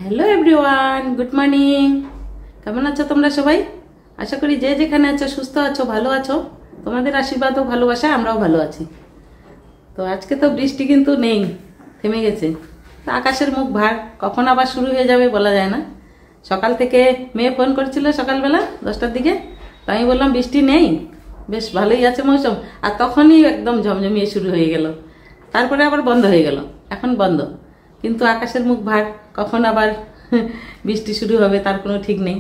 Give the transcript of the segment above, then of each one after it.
Hello everyone, good morning. কেমন আছো তোমরা সবাই? আশা করি যে যেখানে আছো সুস্থ আছো, ভালো আছো। তোমাদের আশীর্বাদ ও ভালোবাসা আমরাও ভালো আছি। তো আজকে তো বৃষ্টি কিন্তু নেই, থেমে গেছে। তো আকাশের মুখ ভার, কখন আবার শুরু হয়ে যাবে বলা যায় না। সকাল থেকে মেয়ে ফোন করেছিল সকালবেলা 10টার দিকে, তো আমি বললাম বৃষ্টি নেই, বেশ ভালোই আছে মৌসুম। আর তখনই একদম ঝমঝমিয়ে শুরু হয়ে গেল, তারপরে আবার বন্ধ হয়ে গেল, এখন বন্ধ। কিন্তু আকাশের মুখ ভার, কখন আবার বৃষ্টি শুরু হবে তার কোনো ঠিক নেই।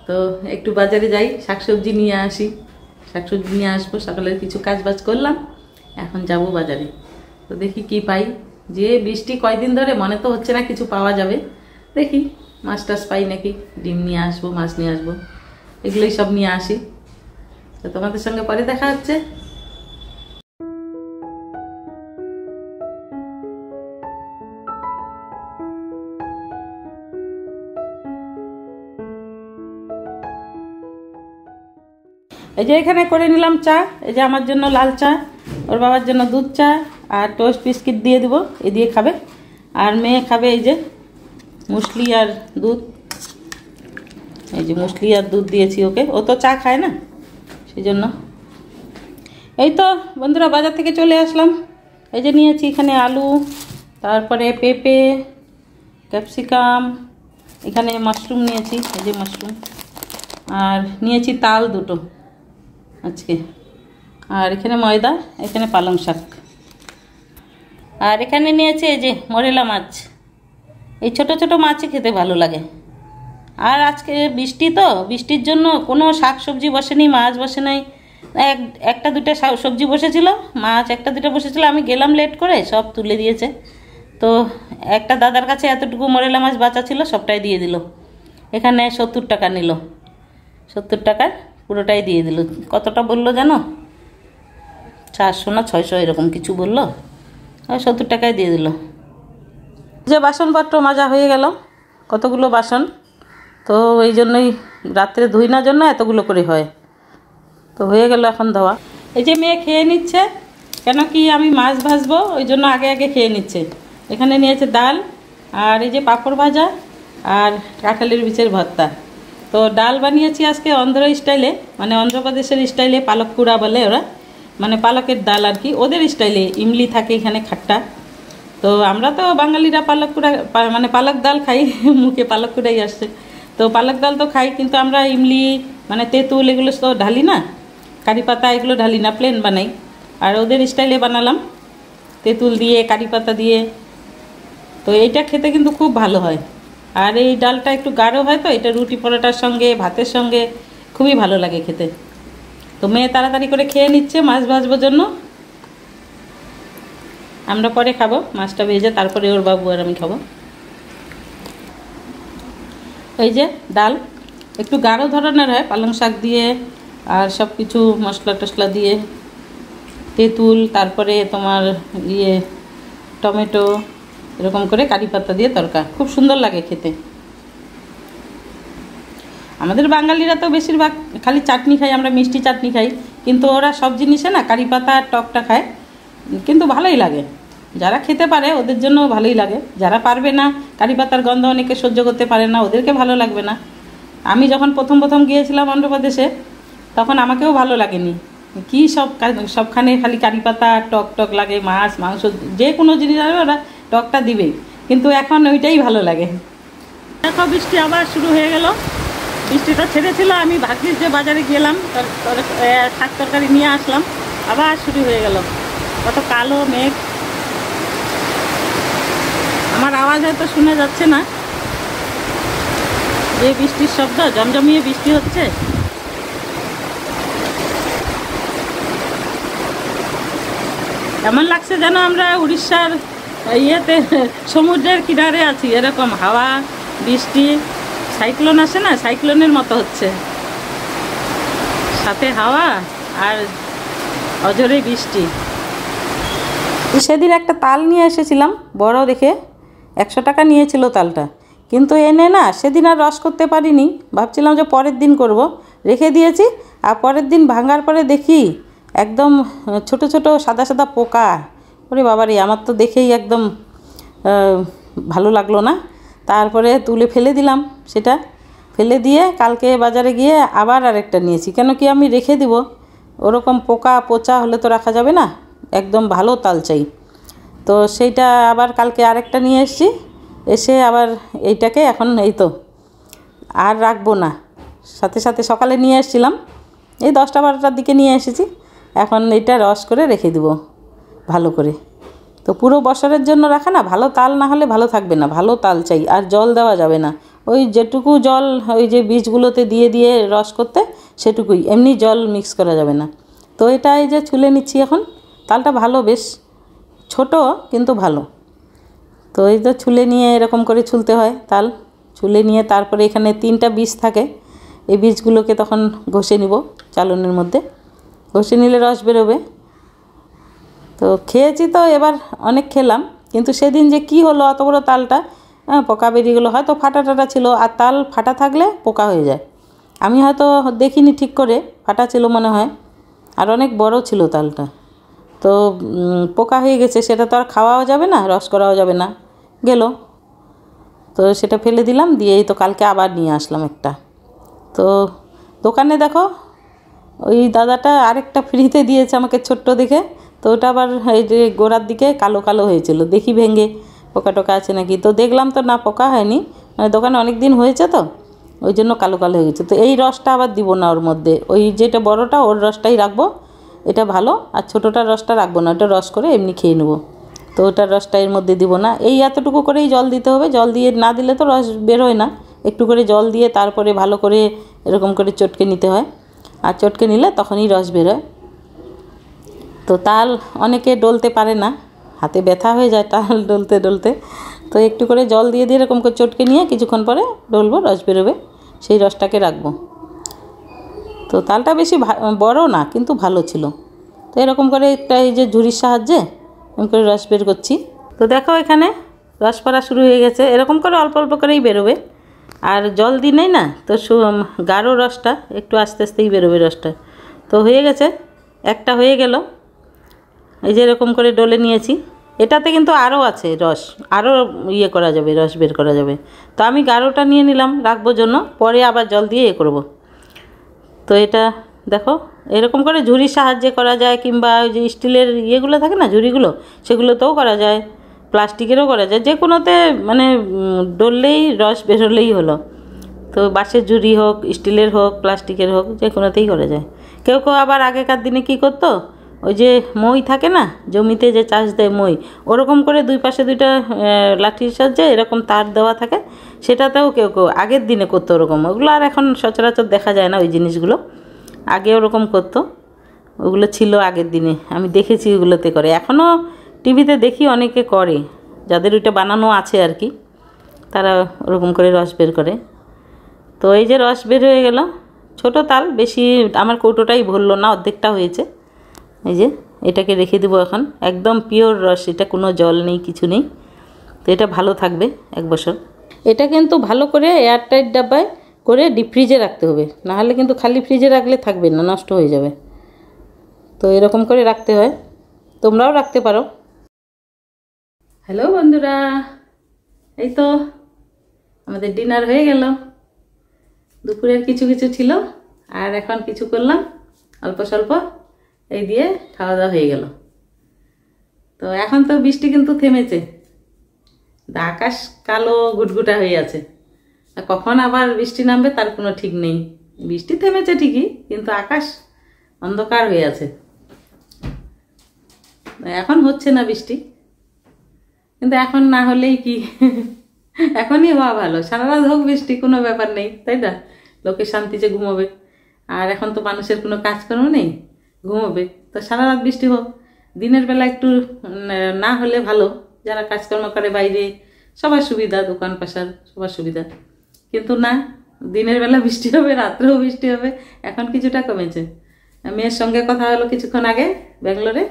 তো একটু বাজারে যাই, শাকসবজি নিয়ে আসি, শাকসবজি নিয়ে আসবো। সকালের কিছু কাজ বাজ করলাম, এখন যাব বাজারে। তো দেখি কি পাই। যে বৃষ্টি কয়দিন ধরে, মনে তো হচ্ছে না কিছু পাওয়া যাবে। দেখি মাছ টাছ পাই নাকি, ডিম নিয়ে আসবো, মাছ নিয়ে আসবো, এগুলোই সব নিয়ে আসি। তো তোমাদের সঙ্গে পরে দেখা হচ্ছে। এই যে এখানে করে নিলাম চা। এই যে আমার জন্য লাল চা, ওর বাবার জন্য দুধ চা, আর টোস্ট বিস্কিট দিয়ে দেবো, এই দিয়ে খাবে। আর মেয়ে খাবে এই যে মুসলি আর দুধ। এই যে মুসলি আর দুধ দিয়েছি ওকে, ও তো চা খায় না, সেই জন্য। এই তো বন্ধুরা, বাজার থেকে চলে আসলাম। এই যে নিয়েছি এখানে আলু, তারপরে পেঁপে, ক্যাপসিকাম, এখানে মাশরুম নিয়েছি, এই যে মাশরুম, আর নিয়েছি তাল দুটো আজকে, আর এখানে ময়দা, এখানে পালং শাক, আর এখানে নিয়েছি এই যে মরেলা মাছ। এই ছোট ছোট মাছই খেতে ভালো লাগে। আর আজকে বৃষ্টি, তো বৃষ্টির জন্য কোনো শাক সবজি বসেনি, মাছ বসে নাই। একটা দুটা সবজি বসেছিল, মাছ একটা দুটা বসেছিল। আমি গেলাম লেট করে, সব তুলে দিয়েছে। তো একটা দাদার কাছে এতটুকু মরেলা মাছ বাঁচা ছিল, সবটাই দিয়ে দিল। এখানে 70 টাকা নিল, 70 টাকার পুরোটাই দিয়ে দিল। কতটা বললো জানো, 400 না 600 এরকম কিছু বললো, আর 70 টাকায় দিয়ে দিল। যে বাসনপত্র মাজা হয়ে গেল, কতগুলো বাসন। তো এই জন্যই রাত্রে ধুই না, জন্য এতগুলো করে হয়। তো হয়ে গেল এখন ধোয়া। এই যে মেয়ে খেয়ে নিচ্ছে, কেন কি আমি মাছ ভাজবো, ওই জন্য আগে আগে খেয়ে নিচ্ছে। এখানে নিয়েছে ডাল, আর এই যে পাঁপড় ভাজা, আর কাঁঠালের বীজের ভর্তা। তো ডাল বানিয়েছি আজকে অন্ধ্র স্টাইলে, মানে অন্ধ্রপ্রদেশের স্টাইলে, পালক কুড়া বলে ওরা, মানে পালকের ডাল আর কি, ওদের স্টাইলে। ইমলি থাকে এখানে খাট্টা। তো আমরা তো বাঙালিরা পালক কুড়া, মানে পালক ডাল খাই, মুখে পালক কুড়াই আসছে। তো পালক ডাল তো খাই, কিন্তু আমরা ইমলি মানে তেঁতুল এগুলো তো ঢালি না, কারি পাতা এগুলো ঢালি না, প্লেন বানাই। আর ওদের স্টাইলে বানালাম, তেঁতুল দিয়ে কারি পাতা দিয়ে। তো এইটা খেতে কিন্তু খুব ভালো হয়। আর এই ডালটা একটু গাঢ় হয়, তো এটা রুটি পরোটার সঙ্গে, ভাতের সঙ্গে খুবই ভালো লাগে খেতে। তো মেয়ে তাড়াতাড়ি করে খেয়ে নিচ্ছে মাছ ভাজবার জন্য। আমরা পরে খাবো, মাছটা ভেজে তারপরে ওর বাবু আর আমি খাবো। এই যে ডাল একটু গাঢ় ধরনের হয়, পালং শাক দিয়ে আর সব কিছু মশলা টশলা দিয়ে, তেঁতুল, তারপরে তোমার টমেটো, এরকম করে কারি পাতা দিয়ে তরকা, খুব সুন্দর লাগে খেতে। আমাদের বাঙালিরা তো বেশিরভাগ খালি চাটনি খাই, আমরা মিষ্টি চাটনি খাই, কিন্তু ওরা সব জিনিসে না কারি পাতা আর টকটা খায়, কিন্তু ভালোই লাগে। যারা খেতে পারে ওদের জন্য ভালোই লাগে, যারা পারবে না, কারি পাতার গন্ধ অনেকে সহ্য করতে পারে না, ওদেরকে ভালো লাগবে না। আমি যখন প্রথম গিয়েছিলাম অন্ধ্রপ্রদেশে, তখন আমাকেও ভালো লাগেনি। কী সবখানে খালি কারি পাতা, টক টক লাগে, মাছ মাংস যে কোনো জিনিস আসবে ওরা টকটা দিবেই, কিন্তু এখন ওইটাই ভালো লাগে। দেখো বৃষ্টি আবার শুরু হয়ে গেল। বৃষ্টিটা ছেড়েছিল, আমি ভাগ্যিস যে বাজারে গেলাম, শাক তরকারি নিয়ে আসলাম, আবার শুরু হয়ে গেল। কত কালো মেঘ। আমার আওয়াজ হয়তো শুনে যাচ্ছে না, যে বৃষ্টির শব্দ, জমজমিয়ে বৃষ্টি হচ্ছে। এমন লাগছে যেন আমরা উড়িষ্যার ইয়েতে সমুদ্রের কিনারে আছি, এরকম হাওয়া, বৃষ্টি, সাইক্লোন আসে না, সাইক্লোনের মতো হচ্ছে, সাথে হাওয়া আর অঝরে বৃষ্টি। সেদিন একটা তাল নিয়ে এসেছিলাম, বড় দেখে, 100 টাকা নিয়েছিল তালটা, কিন্তু এনে না সেদিন আর রস করতে পারিনি। ভাবছিলাম যে পরের দিন করব, রেখে দিয়েছি। আর পরের দিন ভাঙার পরে দেখি একদম ছোট ছোট সাদা সাদা পোকা। ওরে বাবারে, আমার তো দেখেই একদম ভালো লাগলো না। তারপরে তুলে ফেলে দিলাম, সেটা ফেলে দিয়ে কালকে বাজারে গিয়ে আবার আরেকটা নিয়েছি। কেন কি আমি রেখে দিব, ওরকম পোকা পচা হলে তো রাখা যাবে না, একদম ভালো তাল চাই। তো সেইটা আবার কালকে আরেকটা নিয়ে এসেছি, এসে আবার এইটাকে এখন এই তো আর রাখবো না, সাথে সাথে সকালে নিয়ে এসেছিলাম, এই 10টা-12টার দিকে নিয়ে এসেছি। এখন এইটা রস করে রেখে দিব ভালো করে। তো পুরো বছরের জন্য রাখা না, ভালো তাল না হলে ভালো থাকবে না, ভালো তাল চাই। আর জল দেওয়া যাবে না, ওই যেটুকু জল ওই যে বীজগুলোতে দিয়ে দিয়ে রস করতে সেটুকুই, এমনি জল মিক্স করা যাবে না। তো এটা এই যে ছুলে নিচ্ছি এখন, তালটা ভালো, বেশ ছোট কিন্তু ভালো। তো এই তো ছুলে নিয়ে এরকম করে ছুলতে হয় তাল, ছুলে নিয়ে তারপরে এখানে 3টা বীজ থাকে, এই বীজগুলোকে তখন ঘষে নিব চালনের মধ্যে, ঘষে নিলে রস বেরোবে। তো খেয়েছি তো এবার অনেক খেলাম, কিন্তু সেদিন যে কি হলো, অত বড় তালটা পোকা বেরিয়ে গেলো, হয়তো ফাটা টাটা ছিল। আর তাল ফাটা থাকলে পোকা হয়ে যায়, আমি হয়তো দেখিনি ঠিক করে, ফাটা ছিল মনে হয়, আর অনেক বড় ছিল তালটা। তো পোকা হয়ে গেছে, সেটা তো আর খাওয়াও যাবে না, রস করাও যাবে না, গেল। তো সেটা ফেলে দিলাম, দিয়েই তো কালকে আবার নিয়ে আসলাম একটা। তো দোকানে দেখো ওই দাদাটা আরেকটা ফ্রিতে দিয়েছে আমাকে ছোট্ট দেখে, তো ওটা আবার এই যে গোড়ার দিকে কালো কালো হয়েছিল, দেখি ভেঙে পোকা টোকা আছে নাকি, তো দেখলাম তো না, পোকা হয়নি, মানে দোকানে অনেক দিন হয়েছে তো ওই জন্য কালো কালো হয়ে গেছে। তো এই রসটা আবার দিব না ওর মধ্যে, ওই যেটা বড়টা ওর রসটাই রাখবো, এটা ভালো। আর ছোটোটার রসটা রাখবো না, ওটা রস করে এমনি খেয়ে নেবো। তো ওটার রসটা এর মধ্যে দিব না, এই এতটুকু করেই জল দিতে হবে, জল দিয়ে না দিলে তো রস বেরোয় না, একটু করে জল দিয়ে তারপরে ভালো করে এরকম করে চটকে নিতে হয়, আর চটকে নিলে তখনই রস বেরোয়। তো তাল অনেকে ডলতে পারে না, হাতে ব্যথা হয়ে যায় তাল ডলতে ডলতে, তো একটু করে জল দিয়ে দিয়ে এরকম করে চটকে নিয়ে কিছুক্ষণ পরে ডলবো, রস বেরোবে, সেই রসটাকে রাখবো। তো তালটা বেশি বড় না, কিন্তু ভালো ছিল। তো এরকম করে একটা এই যে ঝুড়ির সাহায্যে এরকম করে রস বের করছি। তো দেখো এখানে রস পড়া শুরু হয়ে গেছে, এরকম করে অল্প অল্প করেই বেরোবে, আর জল দিই নেই না, তো গাঢ় রসটা একটু আস্তে আস্তেই বেরোবে রসটা। তো হয়ে গেছে, একটা হয়ে গেল, এই যে এরকম করে ডলে নিয়েছি। এটাতে কিন্তু আরও আছে রস, আরও ইয়ে করা যাবে, রস বের করা যাবে। তো আমি গাঢ়টা নিয়ে নিলাম রাখবো জন্য, পরে আবার জল দিয়ে এ করব। তো এটা দেখো এরকম করে ঝুড়ির সাহায্যে করা যায়, কিংবা ওই যে স্টিলের ইয়েগুলো থাকে না ঝুড়িগুলো, সেগুলোতেও করা যায়, প্লাস্টিকেরও করা যায়, যে কোনোতে মানে ডললেই রস বেরোলেই হলো। তো বাঁশের ঝুড়ি হোক, স্টিলের হোক, প্লাস্টিকের হোক, যে কোনোতেই করা যায়। কেউ কেউ আবার আগেকার দিনে কী করতো, ওই যে মই থাকে না, জমিতে যে চাষ দেয় মই, ওরকম করে দুই পাশে দুইটা লাঠির সাহায্যে এরকম তার দেওয়া থাকে, সেটাতেও কেউ কেউ আগের দিনে করতো ওরকম। ওগুলো আর এখন সচরাচর দেখা যায় না ওই জিনিসগুলো, আগে ওরকম করতো, ওগুলো ছিল আগের দিনে, আমি দেখেছি ওগুলোতে করে। এখনও টিভিতে দেখি অনেকে করে, যাদের ওইটা বানানো আছে আর কি, তারা ওরকম করে রস বের করে। তো এই যে রস বের হয়ে গেল, ছোট তাল, বেশি আমার কৌটোটাই ভরলো না, অর্ধেকটা হয়েছে। এই যে এটাকে রেখে দেবো এখন, একদম পিওর রস, এটা কোনো জল নেই, কিছু নেই। তো এটা ভালো থাকবে 1 বছর। এটা কিন্তু ভালো করে এয়ারটাইট ডাব্বায় করে ডিপ ফ্রিজে রাখতে হবে, নাহলে কিন্তু খালি ফ্রিজে রাখলে থাকবে না, নষ্ট হয়ে যাবে। তো এরকম করে রাখতে হয়, তোমরাও রাখতে পারো। হ্যালো বন্ধুরা, এই তো আমাদের ডিনার হয়ে গেল। দুপুরের কিছু কিছু ছিল, আর এখন কিছু করলাম অল্প স্বল্প, এই দিয়ে খাওয়া দাওয়া হয়ে গেল। তো এখন তো বৃষ্টি কিন্তু থেমেছে, আকাশ কালো গুটগুটা হয়ে আছে, আর কখন আবার বৃষ্টি নামবে তার কোনো ঠিক নেই। বৃষ্টি থেমেছে ঠিকই, কিন্তু আকাশ অন্ধকার হয়ে আছে, এখন হচ্ছে না বৃষ্টি। কিন্তু এখন না হলেই কি, এখনই হওয়া ভালো, সারা রাত হোক বৃষ্টি, কোনো ব্যাপার নেই, তাই না? লোকে শান্তিতে ঘুমোবে, আর এখন তো মানুষের কোনো কাজকর্ম নেই, ঘুমোবে। তো সারা রাত বৃষ্টি হোক, দিনের বেলা একটু না হলে ভালো, যারা কাজকর্ম করে বাইরে, সবার সুবিধা, দোকান পাশার সবার সুবিধা। কিন্তু না, দিনের বেলা বৃষ্টি হবে, রাত্রেও বৃষ্টি হবে। এখন কিছুটা কমেছে, মেয়ের সঙ্গে কথা হলো কিছুক্ষণ আগে ব্যাঙ্গালোরে,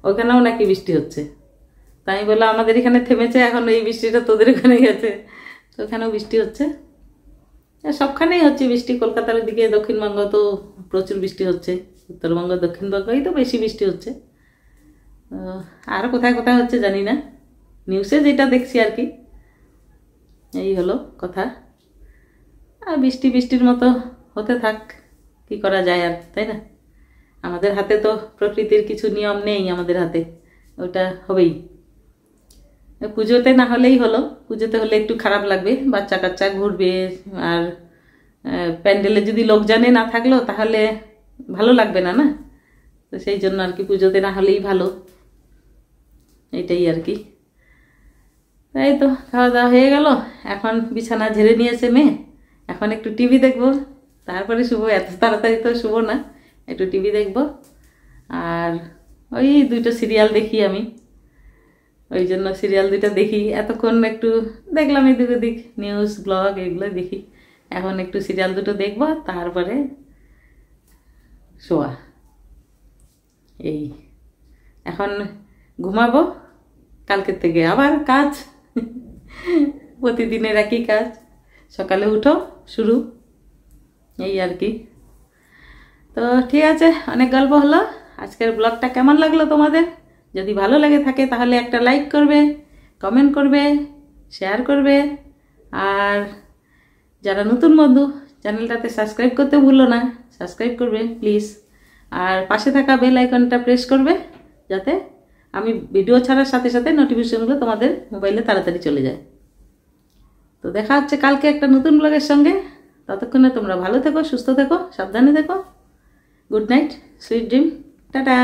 ওখানেও নাকি বৃষ্টি হচ্ছে। তাই বললাম আমাদের এখানে থেমেছে, এখন এই বৃষ্টিটা তোদের ওখানে গেছে, তো ওখানেও বৃষ্টি হচ্ছে, সবখানেই হচ্ছে বৃষ্টি। কলকাতার দিকে, দক্ষিণবঙ্গ তো প্রচুর বৃষ্টি হচ্ছে, উত্তরবঙ্গ দক্ষিণবঙ্গই তো বেশি বৃষ্টি হচ্ছে, আর কোথায় কোথায় হচ্ছে জানি না, নিউজে যেটা দেখছি আর কি। এই হলো কথা। আর বৃষ্টির মতো হতে থাক, কি করা যায় আর, তাই না? আমাদের হাতে তো প্রকৃতির কিছু নিয়ম নেই, আমাদের হাতে ওটা হবেই। পুজোতে না হলেই হলো, পুজোতে হলে একটু খারাপ লাগবে, বাচ্চা কাচ্চা ঘুরবে, আর প্যান্ডেলে যদি লোকজনে না থাকলো তাহলে ভালো লাগবে না, না? তো সেই জন্য আর কি পুজোতে না হলেই ভালো, এইটাই আর কি। তাই তো খাওয়া দাওয়া হয়ে গেল, এখন বিছানা ঝেড়ে নিয়েছে মেয়ে, এখন একটু টিভি দেখবো, তারপরে শুবো। এত তাড়াতাড়ি তো শুবো না, একটু টিভি দেখবো। আর ওই 2টো সিরিয়াল দেখি আমি, ওই জন্য সিরিয়াল 2টা দেখি। এতক্ষণ একটু দেখলাম এদিক ওদিক নিউজ ব্লগ এগুলো দেখি, এখন একটু সিরিয়াল 2টো দেখবো, তারপরে শোয়া। এই এখন ঘুমাবো, কালকের থেকে আবার কাজ, প্রতিদিনের একই কাজ, সকালে উঠো শুরু, এই আর কি। তো ঠিক আছে, অনেক গল্প হলো। আজকের ব্লগটা কেমন লাগলো তোমাদের? যদি ভালো লেগে থাকে তাহলে একটা লাইক করবে, কমেন্ট করবে, শেয়ার করবে। আর যারা নতুন বন্ধু, চ্যানেলটাতে সাবস্ক্রাইব করতে ভুলো না, সাবস্ক্রাইব করবে প্লিজ। আর পাশে থাকা বেল আইকনটা প্রেস করবে, যাতে আমি ভিডিও ছাড়ার সাথে সাথে নোটিফিকেশনগুলো তোমাদের মোবাইলে তাড়াতাড়ি চলে যায়। তো দেখা হচ্ছে কালকে একটা নতুন ব্লগের সঙ্গে। ততক্ষণে তোমরা ভালো থেকো, সুস্থ থেকো, সাবধানে থেকো। Good night, sweet dream, tata.